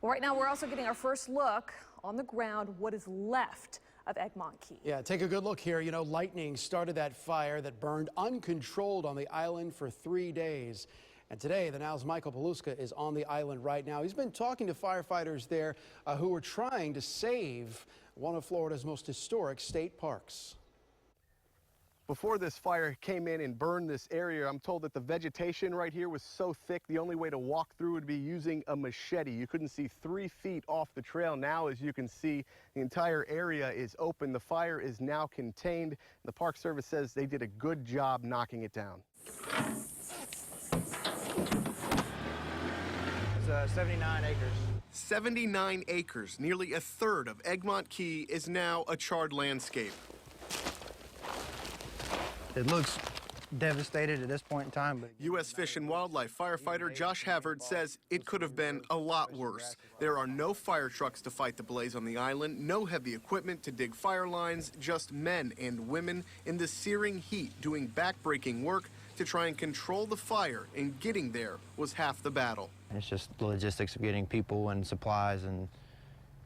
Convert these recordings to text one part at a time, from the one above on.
Well, right now we're also getting our first look on the ground, what is left of Egmont Key. Yeah, take a good look here. You know, lightning started that fire that burned uncontrolled on the island for 3 days. And today, the Now's Michael Paluska is on the island right now. He's been talking to firefighters there who are trying to save one of Florida's most historic state parks. Before this fire came in and burned this area, I'm told that the vegetation right here was so thick, the only way to walk through would be using a machete. You couldn't see 3 feet off the trail. Now, as you can see, the entire area is open. The fire is now contained. The Park Service says they did a good job knocking it down. It's 79 acres. 79 acres, nearly a third of Egmont Key, is now a charred landscape. It looks devastated at this point in time. But U.S. Fish and Wildlife firefighter Josh Havard says it could have been a lot worse. There are no fire trucks to fight the blaze on the island, no heavy equipment to dig fire lines, just men and women in the searing heat doing backbreaking work to try and control the fire, and getting there was half the battle. it's just the logistics of getting people and supplies and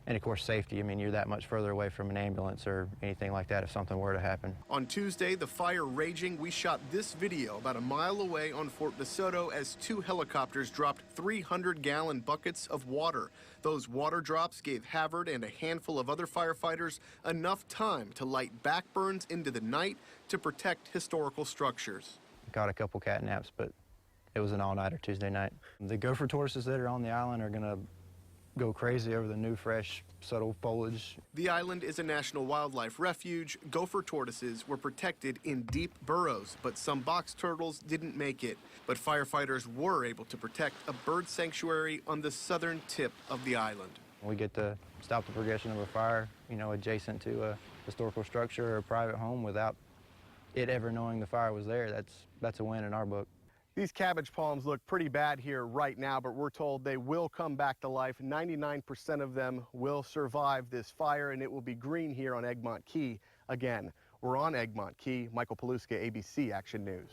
of course safety. I mean, you're that much further away from an ambulance or anything like that if something were to happen. On Tuesday, the fire raging, we shot this video about a mile away on Fort DeSoto as 2 helicopters dropped 300-gallon buckets of water. Those water drops gave Havard and a handful of other firefighters enough time to light backburns into the night to protect historical structures. Caught a couple cat naps, but it was an all-nighter Tuesday night. The gopher tortoises that are on the island are going to go crazy over the new, fresh, subtle foliage. The island is a national wildlife refuge. Gopher tortoises were protected in deep burrows, but some box turtles didn't make it. But firefighters were able to protect a bird sanctuary on the southern tip of the island. We get to stop the progression of a fire, you know, adjacent to a historical structure or a private home without it ever knowing the fire was there. That's a win in our book. These cabbage palms look pretty bad here right now, but we're told they will come back to life. 99% of them will survive this fire, and it will be green here on Egmont Key again. We're on Egmont Key. Michael Paluska, ABC Action News.